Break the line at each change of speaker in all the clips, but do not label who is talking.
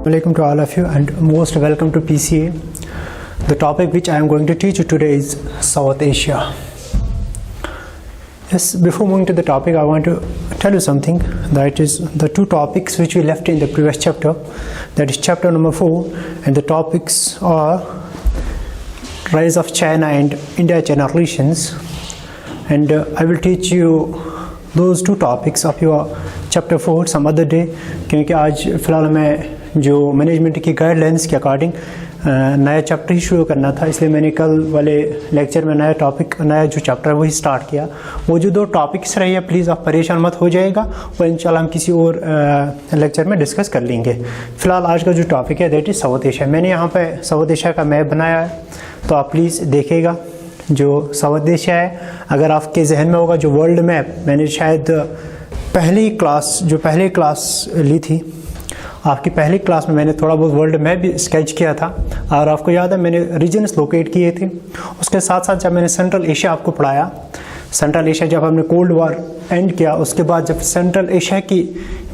Welcome to all of you and most welcome to PCA. The topic which I am going to teach you today is South Asia. Yes, before moving to the topic, I want to tell you something. That is the two topics which we left in the previous chapter. That is chapter number 4, and the topics are rise of China and India-China relations. And I will teach you those two topics of your chapter 4 some other day. क्योंकि आज फ़िलहाल मैं जो management की guidelines के according नया chapter ही शुरू करना था, इसलिए मैंने कल वाले लेक्चर में नया जो चैप्टर है वही स्टार्ट किया. वो जो दो टॉपिक्स रहे हैं, प्लीज़ आप परेशान मत हो जाएगा, वो इंशाल्लाह हम किसी और लेक्चर में डिस्कस कर लेंगे. फ़िलहाल आज का जो टॉपिक है दैट इज़ साउथ एशिया. मैंने यहाँ पे साउथ एशिया का मैप बनाया है, तो आप प्लीज़ देखिएगा. जो साउथ एशिया है, अगर आपके जहन में होगा जो वर्ल्ड मैप मैंने शायद पहली क्लास ली थी, आपकी पहली क्लास में मैंने थोड़ा बहुत वर्ल्ड मैप भी स्केच किया था, और आपको याद है मैंने रीजन्स लोकेट किए थे. उसके साथ साथ जब मैंने सेंट्रल एशिया आपको पढ़ाया, सेंट्रल एशिया जब हमने कोल्ड वॉर एंड किया, उसके बाद जब सेंट्रल एशिया की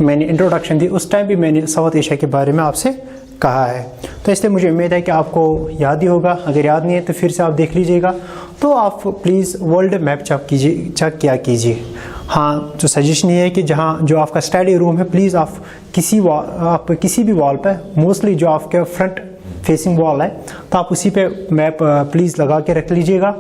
मैंने इंट्रोडक्शन दी, उस टाइम भी मैंने साउथ एशिया के बारे में आपसे कहा है. तो इसलिए मुझे उम्मीद है कि आपको याद ही होगा. अगर याद नहीं है तो फिर से आप देख लीजिएगा. तो आप प्लीज़ वर्ल्ड मैप चेक किया कीजिए. हाँ, जो सजेशन ये है कि जहाँ जो आपका स्टडी रूम है, प्लीज़ आप किसी भी वॉल पर, मोस्टली जो आपके फ्रंट फेसिंग वॉल है, तो आप उसी पे मैप प्लीज़ लगा के रख लीजिएगा.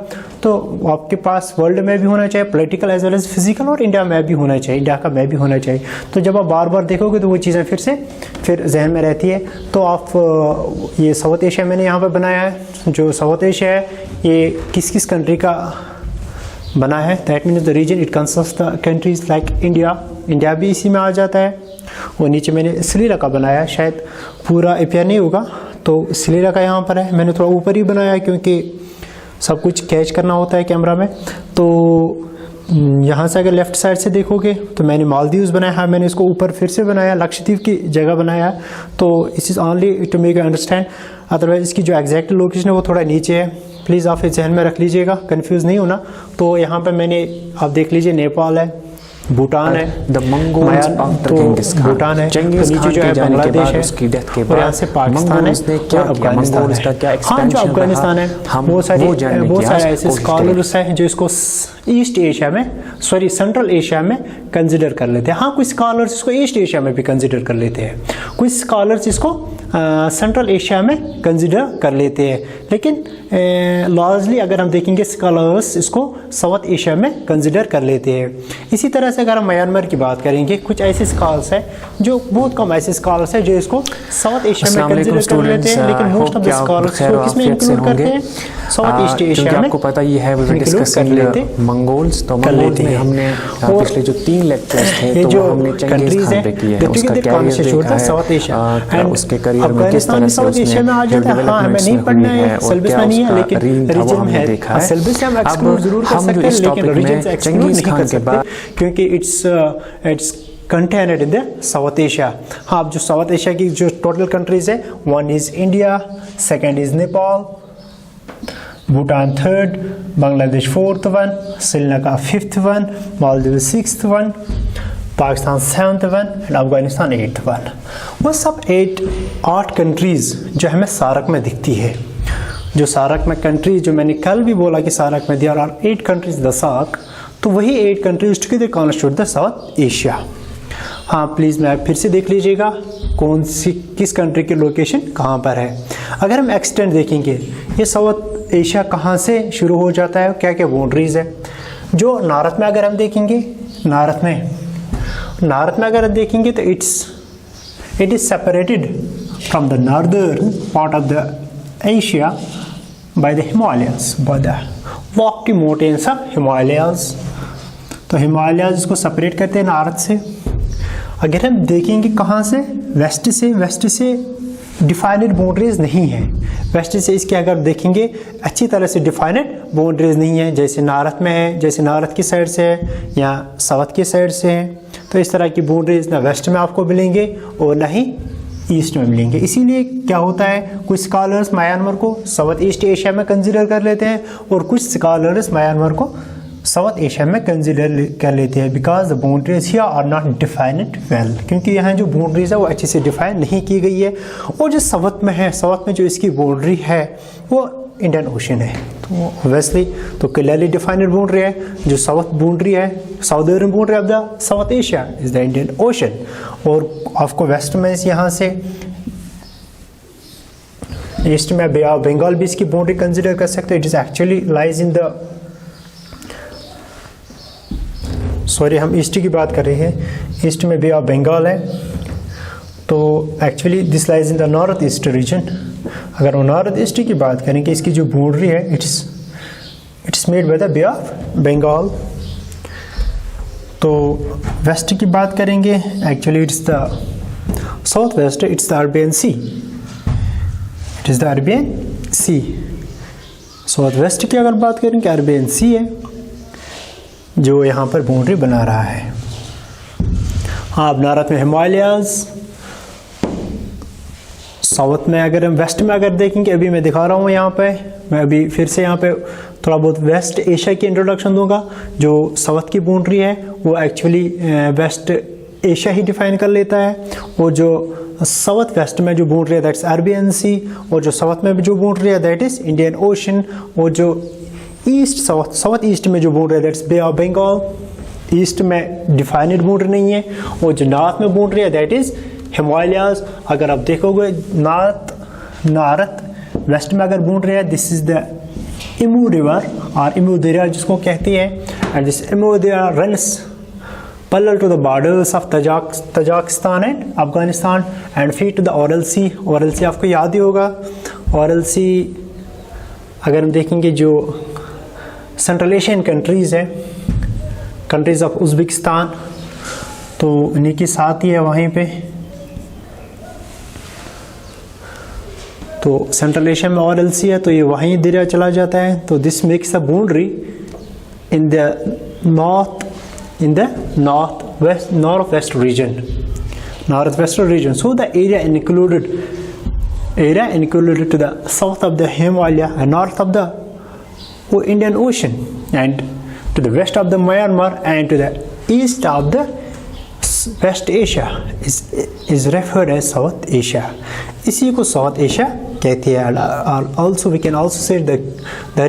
तो आपके पास वर्ल्ड मैप भी होना चाहिए, political as well as physical, और इंडिया मैप भी होना चाहिए, इंडिया का मैप भी होना चाहिए. तो जब आप बार बार देखोगे तो वो चीज़ें फिर जहन में रहती है. तो आप ये साउथ एशिया मैंने यहाँ पर बनाया है. जो साउथ एशिया है ये किस किस कंट्री का बना है, that means the region it consist the countries like India भी इसी में आ जाता है. और नीचे मैंने श्रीलंका बनाया है, शायद पूरा एपियर नहीं होगा, तो श्रीलंका यहाँ पर है. मैंने थोड़ा ऊपर ही बनाया है क्योंकि सब कुछ कैच करना होता है कैमरा में. तो यहाँ से अगर लेफ्ट साइड से देखोगे तो मैंने मालदीव्स बनाया है, मैंने इसको ऊपर फिर से बनाया, लक्षद्वीप की जगह बनाया. तो इस is only to make you understand, otherwise इसकी जो एग्जैक्ट लोकेशन है वो थोड़ा नीचे है. प्लीज़ आप इस जहन में रख लीजिएगा, कंफ्यूज नहीं होना. तो यहाँ पे मैंने आप देख लीजिए नेपाल है, भूटान है, तो भूटान है, नीचे जो है बांग्लादेश है, और यहाँ से पाकिस्तान है, और अफगानिस्तान है. हाँ, जो अफगानिस्तान है, बहुत सारे ऐसे स्कॉलर्स हैं जो इसको ईस्ट एशिया में, सॉरी सेंट्रल एशिया में कंसिडर कर लेते हैं. हाँ, कुछ स्कॉलर्स इसको ईस्ट एशिया में भी कंसिडर कर लेते हैं, कुछ स्कॉलर्स इसको सेंट्रल एशिया में कंसिडर कर लेते हैं, लेकिन लार्जली अगर हम देखेंगे स्कॉलर्स इसको साउथ एशिया में कंसिडर कर लेते हैं. इसी तरह से अगर हम म्यांमार की बात करेंगे, कुछ ऐसे स्कॉलर्स हैं जो बहुत कम ऐसे स्कॉलर्स हैं जो इसको साउथ एशिया में कंसिडर कर लेते हैं, लेकिन मोस्ट ऑफ द स्कॉलर्स को किसमें इंक्लूड करते हैं, साउथ ईस्ट एशिया में.
आपको पता ही है
इंक्लूड कर लेते हैं,
मंगोल्स. तो मंगोल्स में हमने पिछले जो 3 लेक्चर्स थे तो हमने चंगेज़ खान पे किए हैं, उसका कैरियर देखा है,
साउथ एशिया
एंड उसके करियर में किस तरह से
साउथ एशिया में आ जाता है. हाँ, हमें नहीं पढ़ना है, सिलेबस में नहीं है, लेकिन रीजन में है. सिलेबस से हम एक्सक्लूड जरूर कर सकते हैं, लेकिन रीजन से एक्सक्लूड नहीं कर सकते, क्योंकि it's contained in the South Asia. हाँ, अब जो साउथ एशिया की जो टोटल कंट्रीज है, 1 is India, 2 is Nepal, Bhutan 3rd, Bangladesh 4th one, Sri Lanka 5th one, Maldives 6th one, Pakistan 7th one, and Afghanistan 8th one. वो सब 8 कंट्रीज़ जो हमें सार्क में दिखती है. जो सार्क में कंट्रीज, जो मैंने कल भी बोला कि सार्क में दिया, और 8 कंट्रीज द सार्क, तो वही 8 countries together constitute the South Asia. हाँ, प्लीज़ मैं फिर से देख लीजिएगा किस कंट्री की लोकेशन कहाँ पर है. अगर हम एक्सटेंड देखेंगे, ये साउथ एशिया कहाँ से शुरू हो जाता है, क्या क्या बाउंड्रीज है. जो नॉर्थ में अगर हम देखेंगे, नॉर्थ में अगर हम देखेंगे तो it is separated from the northern part of the Asia by the Himalayas, by the lofty mountains of Himalayas. तो हिमालयाज इसको सेपरेट करते हैं नॉर्थ से. अगर हम देखेंगे कहाँ से, वेस्ट से डिफाइनेड बाउंड्रीज नहीं है. वेस्ट से इसके अगर देखेंगे अच्छी तरह से डिफाइनेड बाउंड्रीज नहीं है, जैसे नॉर्थ में है, जैसे नॉर्थ की साइड से है या साउथ की साइड से है. तो इस तरह की बाउंड्रीज ना वेस्ट में आपको मिलेंगे और ना ही ईस्ट में मिलेंगे. इसीलिए क्या होता है, कुछ स्कॉलर्स म्यांमार को साउथ ईस्ट एशिया में कंसिडर कर लेते हैं, और कुछ स्कॉलर्स म्यांमार को साउथ एशिया में कंसिडर कर लेते हैं, because the boundaries here are not defined well, क्योंकि यहाँ जो बाउंड्रीज है वो अच्छे से डिफाइन नहीं की गई है। और जो साउथ में है, साउथ में जो इसकी बाउंड्री है वो इंडियन ओशन है, तो ऑब्वियसली तो क्लियरली डिफाइंड बाउंड्री है। जो साउथ बाउंड्री है, southern boundary of the South Asia is the Indian ocean. और आपको वेस्ट में यहाँ से ईस्ट में बे ऑफ बंगाल भी इसकी बाउंड्री कंसिडर कर सकते हो। It is actually lies in the, sorry हम ईस्ट की बात कर रहे हैं, ईस्ट में बे ऑफ बंगाल है, तो actually this lies in the north east region. अगर वो नॉर्थ ईस्ट की बात करें कि इसकी जो बाउंड्री है it is made by the Bay of Bengal. तो वेस्ट की बात करेंगे, actually it's the south west, it's the Arabian Sea, it is the Arabian Sea. South west की अगर बात करें कि अरेबियन सी है जो यहाँ पर बाउंड्री बना रहा है। हाँ, अब नॉर्थ में हिमालयाज, साउथ में अगर हम वेस्ट में अगर देखेंगे, अभी मैं दिखा रहा हूँ यहाँ पे, मैं अभी फिर से यहाँ पे थोड़ा बहुत वेस्ट एशिया की इंट्रोडक्शन दूंगा। जो साउथ की बाउंड्री है वो एक्चुअली वेस्ट एशिया ही डिफाइन कर लेता है, और जो साउथ वेस्ट में जो बाउंड्री है दैट्स अरेबियन सी, और जो साउथ में जो बाउंड्री है दैट इज इंडियन ओशन, और जो ईस्ट साउथ ईस्ट में जो बाउंड्री है that's Bay of Bengal. East में डिफाइंड बाउंड्री नहीं है, और जो नॉर्थ में बाउंड्री है दैट इज हिमालयाज। अगर आप देखोगे नॉर्थ वेस्ट में अगर बाउंड्री है, this is the emu river और इमू दरिया जिसको कहती है, एंड दिस इमू दरिया runs parallel to the borders of Tajikistan and Afghanistan and feed to the Oral Sea। Oral Sea आपको याद ही होगा। Oral Sea अगर हम देखेंगे जो सेंट्रल एशियन कंट्रीज़ है, कंट्रीज़ ऑफ उज़्बेकिस्तान, तो इन्हीं के साथ ही है वहीं पे। तो सेंट्रल एशिया में Oral Sea है, तो ये वहीं दरिया चला जाता है। तो this makes the boundary in the northwest region, so the area included to the south of the Himalaya and north of the Indian Ocean and to the west of the Myanmar and to the east of the West Asia is referred as South Asia। इसी को South Asia कहते हैं। Also we can also say the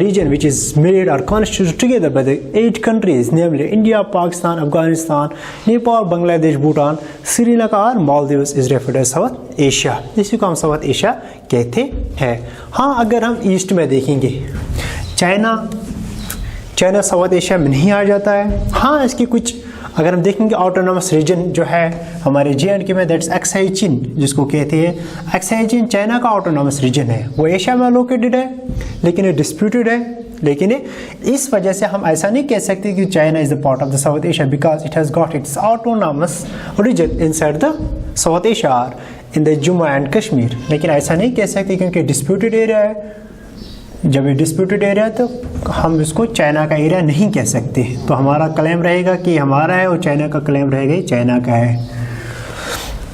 region which is made or constituted together by the 8 countries, namely India, Pakistan, Afghanistan, Nepal, Bangladesh, Bhutan, Sri Lanka और Maldives is referred as South Asia। इसी को हम South Asia कहते हैं। हाँ, अगर हम east में देखेंगे, चाइना साउथ एशिया में नहीं आ जाता है। हाँ, इसकी कुछ अगर हम देखेंगे ऑटोनॉमस रीजन जो है हमारे JNK में, दैट्स अक्साई चीन जिसको कहते हैं। अक्साई चीन चाइना का ऑटोनॉमस रीजन है, वो एशिया में लोकेटेड है, लेकिन ये डिस्प्यूटेड है। लेकिन इस वजह से हम ऐसा नहीं कह सकते कि China is the part of the South Asia, because it has got its autonomous region inside the South Asia और in the Jammu and Kashmir. लेकिन ऐसा नहीं कह सकते क्योंकि डिस्प्यूटेड एरिया है। जब ये डिस्प्यूटेड एरिया है तो हम इसको चाइना का एरिया नहीं कह सकते। तो हमारा क्लेम रहेगा कि हमारा है, और चाइना का क्लेम रहेगा कि चाइना का है।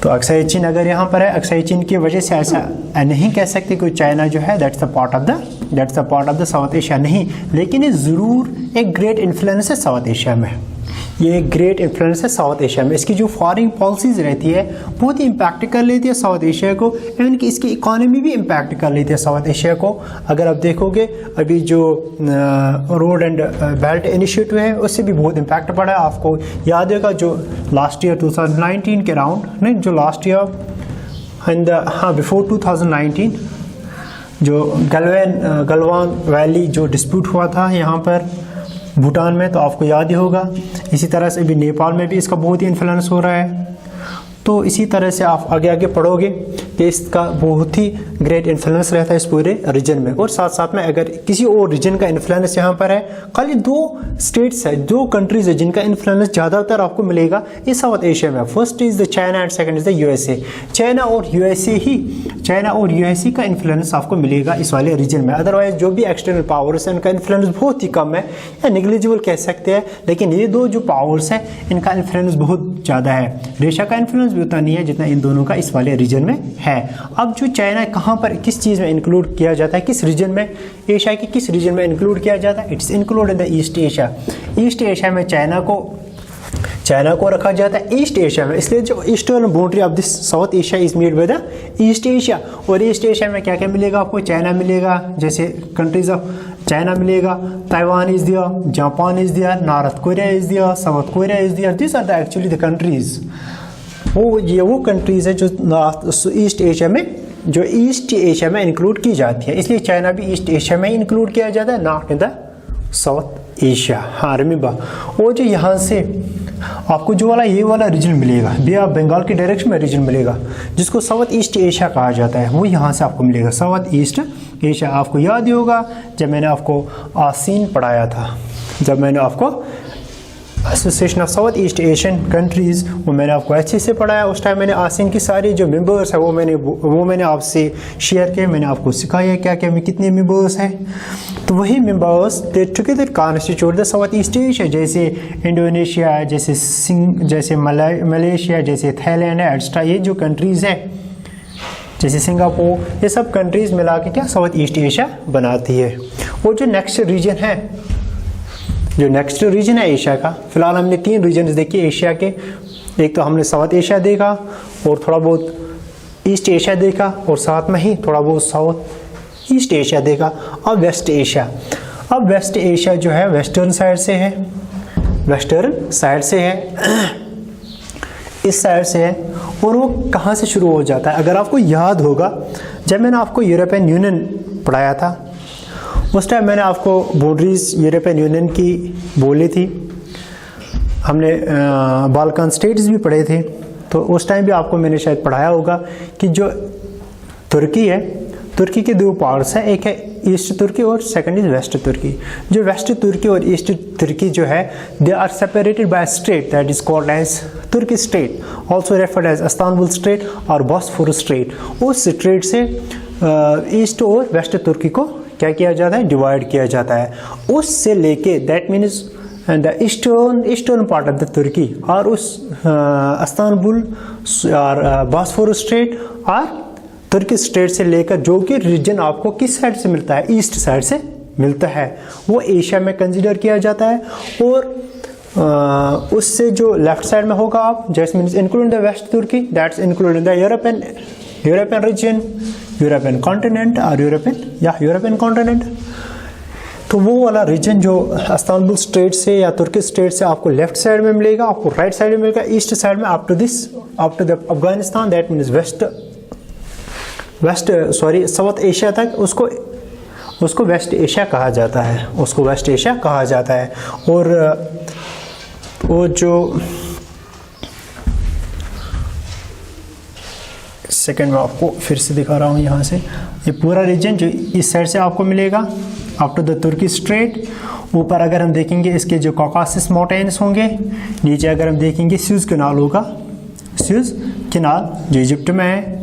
तो अक्साई चीन अगर यहाँ पर है, अक्साई चीन की वजह से ऐसा नहीं कह सकते कि चाइना जो है that's the part of the South Asia नहीं। लेकिन ये ज़रूर एक ग्रेट इन्फ्लुएंस है साउथ एशिया में, ये एक ग्रेट इन्फ्लुएंस है साउथ एशिया में। इसकी जो फॉरेन पॉलिसीज़ रहती है बहुत ही इम्पैक्ट कर लेती है साउथ एशिया को, इवन कि इसकी इकोनॉमी भी इम्पैक्ट कर लेती है साउथ एशिया को। अगर आप देखोगे अभी जो रोड एंड बेल्ट इनिशिएटिव है उससे भी बहुत इम्पैक्ट पड़ा है। आपको याद होगा जो लास्ट ईयर 2019 के राउंड नहीं, जो last year in the before 2019 जो गलवान वैली जो डिस्प्यूट हुआ था यहाँ पर भूटान में, तो आपको याद ही होगा। इसी तरह से अभी नेपाल में भी इसका बहुत ही इन्फ्लुएंस हो रहा है। तो इसी तरह से आप आगे आगे पढ़ोगे कि इसका बहुत ही ग्रेट इन्फ्लुएंस रहता है इस पूरे रीजन में। और साथ साथ में अगर किसी और रीजन का इन्फ्लुएंस यहाँ पर है, खाली 2 स्टेट्स है, 2 कंट्रीज है जिनका इन्फ्लुएंस ज़्यादातर आपको मिलेगा इस साउथ एशिया में। First is the China and second is the USA। China और यूएसए का इन्फ्लुएंस आपको मिलेगा इस वाले रीजन में। अदरवाइज जो भी एक्सटर्नल पावर्स हैं उनका इन्फ्लुएंस बहुत ही कम है या निग्लिजिबल कह सकते हैं। लेकिन ये 2 जो पावर्स हैं इनका इन्फ्लुएंस बहुत ज़्यादा है। रशिया का इन्फ्लुएंस भी उतना नहीं है जितना इन दोनों का इस वाले रीजन में है। अब जो चाइना कहाँ पर किस चीज़ में इंक्लूड किया जाता है, किस रीजन में, एशिया के किस रीजन में इंक्लूड किया जाता है, it's include in the East Asia. East Asia में चाइना को रखा जाता है ईस्ट एशिया में, इसलिए जो eastern boundary of this South Asia is made by the East Asia. और ईस्ट एशिया में क्या क्या मिलेगा आपको, चाइना मिलेगा, जैसे कंट्रीज ऑफ चाइना मिलेगा, Taiwan is there, Japan is there, North Korea is there, South Korea is there, this are the actually the countries. वो कंट्रीज है जो ईस्ट एशिया में इंक्लूड की जाती है, इसलिए चाइना भी ईस्ट एशिया में इंक्लूड किया जाता है, not in the South Asia. हाँ रिमेंबर, वो जो यहाँ से आपको जो वाला ये वाला रीजन मिलेगा, बे ऑफ बंगाल के डायरेक्शन में रीजन मिलेगा, जिसको साउथ ईस्ट एशिया कहा जाता है, वो यहाँ से आपको मिलेगा साउथ ईस्ट एशिया। आपको याद ही होगा जब मैंने आपको आसीन पढ़ाया था, जब मैंने आपको association of south east Asian countries वो मैंने आपको अच्छे से पढ़ाया, उस टाइम मैंने आसीन की सारी जो मेंबर्स है वो मैंने आपसे शेयर किए, मैंने आपको सिखाया क्या क्या में कितने मेंबर्स हैं। तो वही members they together constitute the south East Asia, जैसे इंडोनेशिया, जैसे मलेशिया, जैसे थाईलैंड है, एक्स्ट्रा ये जो कंट्रीज़ है जैसे सिंगापुर, ये सब कंट्रीज़ मिला के क्या साउथ ईस्ट एशिया बनाती है। वो जो नेक्स्ट रीजन है एशिया का, फिलहाल हमने 3 रीजन देखे एशिया के, एक तो हमने साउथ एशिया देखा और थोड़ा बहुत ईस्ट एशिया देखा और साथ में ही थोड़ा बहुत साउथ ईस्ट एशिया देखा। अब वेस्ट एशिया जो है वेस्टर्न साइड से है, इस साइड से है, और वो कहाँ से शुरू हो जाता है। अगर आपको याद होगा जब मैंने आपको यूरोपियन यूनियन पढ़ाया था, उस टाइम मैंने आपको बाउंड्रीज यूरोपियन यूनियन की बोली थी, हमने बाल्कन स्टेट्स भी पढ़े थे, तो उस टाइम भी आपको मैंने शायद पढ़ाया होगा कि जो तुर्की है, तुर्की के 2 पार्ट्स हैं, एक है ईस्ट तुर्की और सेकंड इज वेस्ट तुर्की। जो वेस्ट तुर्की और ईस्ट तुर्की जो है, they are separated by strait that is called as Turkey strait, also referred as Istanbul strait और बॉस्फोरस स्ट्रेट। उस स्ट्रेट से ईस्ट और वेस्ट तुर्की को क्या किया जाता है, डिवाइड किया जाता है। उससे लेके that means the eastern part of the Turkey और उस इस्तांबुल और बॉस्फोरस स्ट्रेट और तुर्की स्ट्रेट से लेकर जो कि रीजन आपको किस साइड से मिलता है, ईस्ट साइड से मिलता है, वो एशिया में कंसीडर किया जाता है। और उससे जो लेफ्ट साइड में होगा आप, जैसे means including the west Turkey, that's including the European region, European continent और यूरोपियन कॉन्टिनेंट। तो वो वाला रीजन जो इस्तांबुल स्ट्रेट से या तुर्की स्ट्रेट से आपको लेफ्ट साइड में मिलेगा, आपको राइट साइड में मिलेगा, ईस्ट साइड में up to the Afghanistan, that means South Asia तक, उसको वेस्ट एशिया कहा जाता है। और वो जो सेकंड में आपको फिर से दिखा रहा हूँ यहाँ से, ये पूरा रीजन जो इस साइड से आपको मिलेगा up to the Turkey strait. ऊपर अगर हम देखेंगे इसके जो कॉकासस माउंटेन्स होंगे, नीचे अगर हम देखेंगे स्यूज कैनाल होगा, स्यूज कैनाल जो इजिप्ट में है,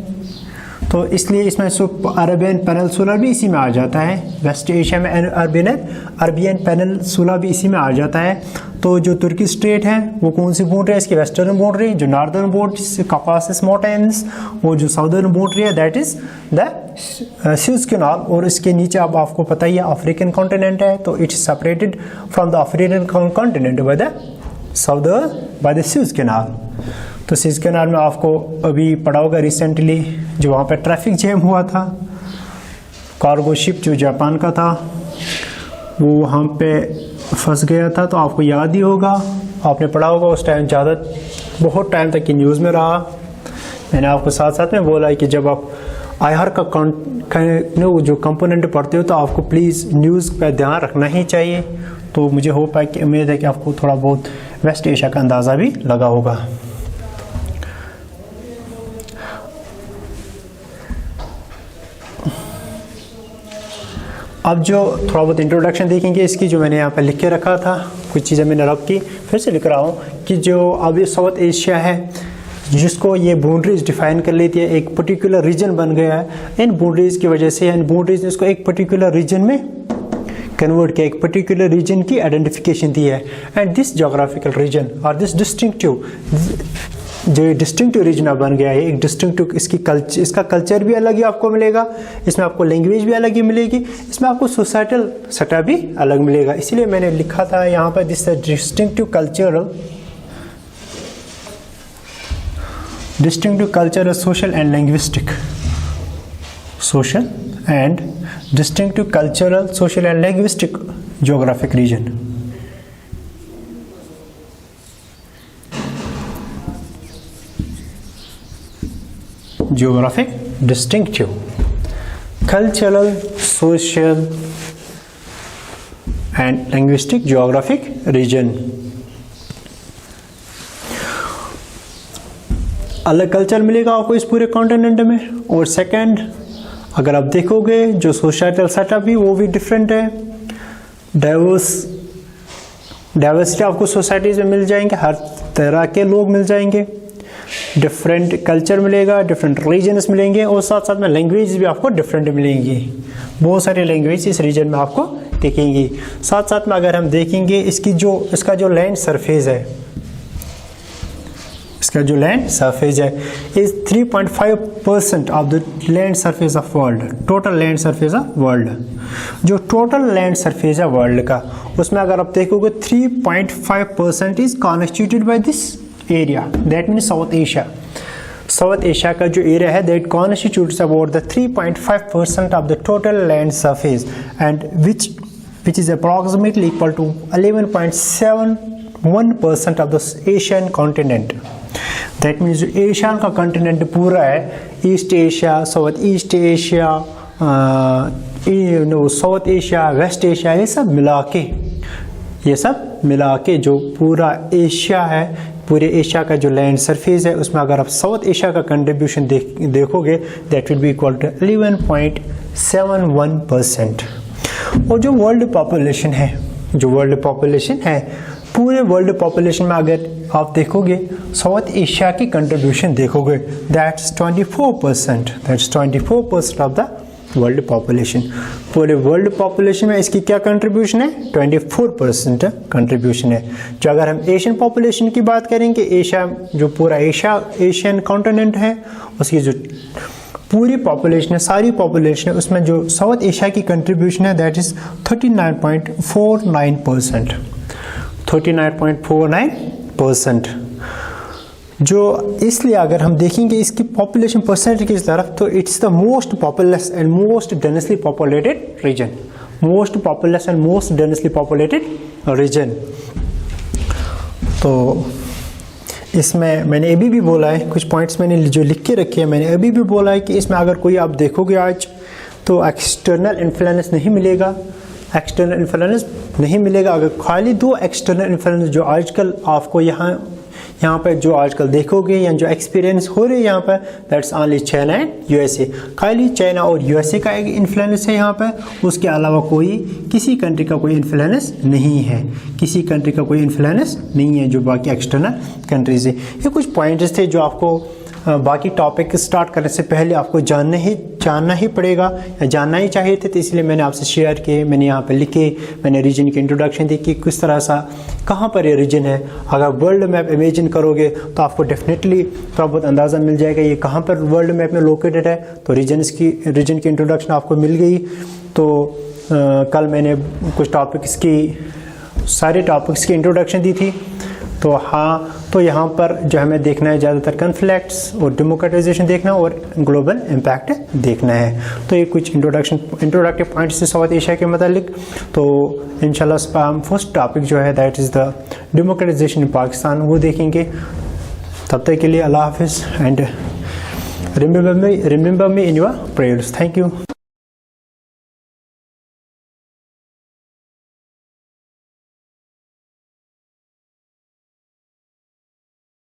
तो इसलिए इसमें अरबियन पेनिनसुला भी इसी में आ जाता है। वेस्ट एशिया में अरबियन पेनिनसुला भी इसी में आ जाता है। तो जो तुर्की स्ट्रेट है वो कौन सी बाउंड्री है, इसकी वेस्टर्न बाउंड्री, जो नॉर्दर्न बाउंड्री कॉकासस माउंटेन्स, वो जो साउदर्न बाउंड्री है that is the sues canal. और इसके नीचे अब आपको पता ही है अफ्रीकन कॉन्टिनेंट है, तो it is separated from the African continent by the sues canal. तो स्यूज कैनाल में आपको अभी पढ़ा होगा रिसेंटली जो वहाँ पे ट्रैफिक जैम हुआ था, कार्गो शिप जो जापान का था वो वहाँ पे फंस गया था, तो आपको याद ही होगा, आपने पढ़ा होगा उस टाइम, बहुत टाइम तक की न्यूज़ में रहा। मैंने आपको साथ साथ में बोला है कि जब आप IR का जो कंपोनेंट पढ़ते हो तो आपको प्लीज़ न्यूज़ का ध्यान रखना ही चाहिए। तो मुझे होप है कि उम्मीद है कि आपको थोड़ा बहुत वेस्ट एशिया का अंदाज़ा भी लगा होगा। अब जो थोड़ा बहुत इंट्रोडक्शन देखेंगे इसकी, जो मैंने यहाँ पे लिख के रखा था, कुछ चीज़ें मैंने रख की, फिर से लिख रहा हूँ कि जो अभी साउथ एशिया है जिसको ये बाउंड्रीज डिफाइन कर लेती है, एक पर्टिकुलर रीजन बन गया है। इन बाउंड्रीज की वजह से, इन बाउंड्रीज ने इसको एक पर्टिकुलर रीजन में कन्वर्ट किया, एक पर्टिकुलर रीजन की आइडेंटिफिकेशन दी है। एंड दिस जोग्राफिकल रीजन और दिस डिस्टिंक्टिव जो डिस्टिंक्टिव रीजन बन गया है, एक डिस्टिंक्टिव इसका कल्चर भी अलग ही आपको मिलेगा, इसमें आपको लैंग्वेज भी अलग ही मिलेगी, इसमें आपको सोसाइटल सटा भी अलग मिलेगा। इसलिए मैंने लिखा था यहाँ पर this distinctive cultural social and linguistic, social and distinctive cultural social and linguistic geographic region. Geographic distinctive cultural social and linguistic geographic region। अलग कल्चर मिलेगा आपको इस पूरे कॉन्टिनेंट में। और सेकंड, अगर आप देखोगे जो सोसाइटल सेटअप भी वो भी डिफरेंट है, डाइवर्सिटी आपको सोसाइटीज में मिल जाएंगे, हर तरह के लोग मिल जाएंगे, डिफरेंट कल्चर मिलेगा, डिफरेंट रीजन्स मिलेंगे, और साथ साथ में लैंग्वेज भी आपको डिफरेंट मिलेंगी। बहुत सारे लैंग्वेज इस रीजन में आपको दिखेंगी। साथ साथ में अगर हम देखेंगे इसका जो लैंड सरफेस है, इसका जो लैंड सरफेस है is 3.5% of the land surface of world, total land surface of world. जो टोटल लैंड सरफेस है वर्ल्ड का, उसमें अगर आप देखोगे 3.5% is constituted by this area, that means South Asia का जो एरिया है that constitutes about the 3.5% of the total land surface and which is approximately equal to 11.71% of the Asian continent। that means जो Asian का continent पूरा है, East Asia, South East Asia, South Asia, West Asia, ये सब मिला के जो पूरा एशिया है, पूरे एशिया का जो लैंड सरफेस है, उसमें अगर आप साउथ एशिया का कंट्रीब्यूशन देखोगे that will be equal to 11.71%। और जो वर्ल्ड पॉपुलेशन है, पूरे वर्ल्ड पॉपुलेशन में अगर आप देखोगे साउथ एशिया की कंट्रीब्यूशन देखोगे that's 24% of the world population. पूरे वर्ल्ड पॉपुलेशन में इसकी क्या कंट्रीब्यूशन है? 24% कंट्रीब्यूशन है। जो अगर हम एशियन पॉपुलेशन की बात करेंगे, एशिया जो पूरा एशियन कॉन्टिनेंट है, उसकी जो पूरी पॉपुलेशन है, सारी पॉपुलेशन है, उसमें जो साउथ एशिया की कंट्रीब्यूशन है दैट इज 39.49%। 39.49%। जो इसलिए अगर हम देखेंगे इसकी पॉपुलेशन परसेंटेज की तरफ, तो it's the most populous and most densely populated region, most populous and most densely populated region. तो इसमें मैंने अभी भी बोला है, कुछ पॉइंट्स मैंने जो लिख के रखे हैं, मैंने अभी भी बोला है कि इसमें अगर कोई आप देखोगे आज तो एक्सटर्नल इन्फ्लुएंस नहीं मिलेगा, अगर खाली दो एक्सटर्नल इन्फ्लुएंस जो आजकल आपको यहाँ पर जो आजकल देखोगे या जो एक्सपीरियंस हो रहे हैं यहाँ पर, that's only China and USA. खाली चाइना और यूएसए का एक इन्फ्लुएंस है यहाँ पर, उसके अलावा किसी कंट्री का कोई इन्फ्लुएंस नहीं है, जो बाकी एक्सटर्नल कंट्रीज है। ये कुछ पॉइंट्स थे जो आपको बाकी टॉपिक स्टार्ट करने से पहले आपको जानना ही पड़ेगा या जानना ही चाहिए थे, तो इसलिए मैंने आपसे शेयर किए, मैंने यहाँ पे लिखे, मैंने रीजन की इंट्रोडक्शन दी कि किस तरह सा कहाँ पर ये रीजन है। अगर वर्ल्ड मैप इमेजिन करोगे तो आपको डेफिनेटली थोड़ा बहुत अंदाज़ा मिल जाएगा ये कहाँ पर वर्ल्ड मैप में लोकेटेड है। तो रीजन की इंट्रोडक्शन आपको मिल गई। तो कल मैंने कुछ सारे टॉपिक्स की इंट्रोडक्शन दी थी। तो यहाँ पर जो हमें देखना है ज़्यादातर कन्फ्लिक्ट्स और डेमोक्रेटाइजेशन देखना और ग्लोबल इम्पैक्ट देखना है। तो ये कुछ इंट्रोडक्टिव पॉइंट्स से साउथ एशिया के मतलब। तो इंशाल्लाह हम फर्स्ट टॉपिक जो है दैट इज़ द डेमोक्रेटाइजेशन इन पाकिस्तान, वो देखेंगे। तब तक के लिए अल्लाह हाफिज़ and remember me in your prayers. Thank you.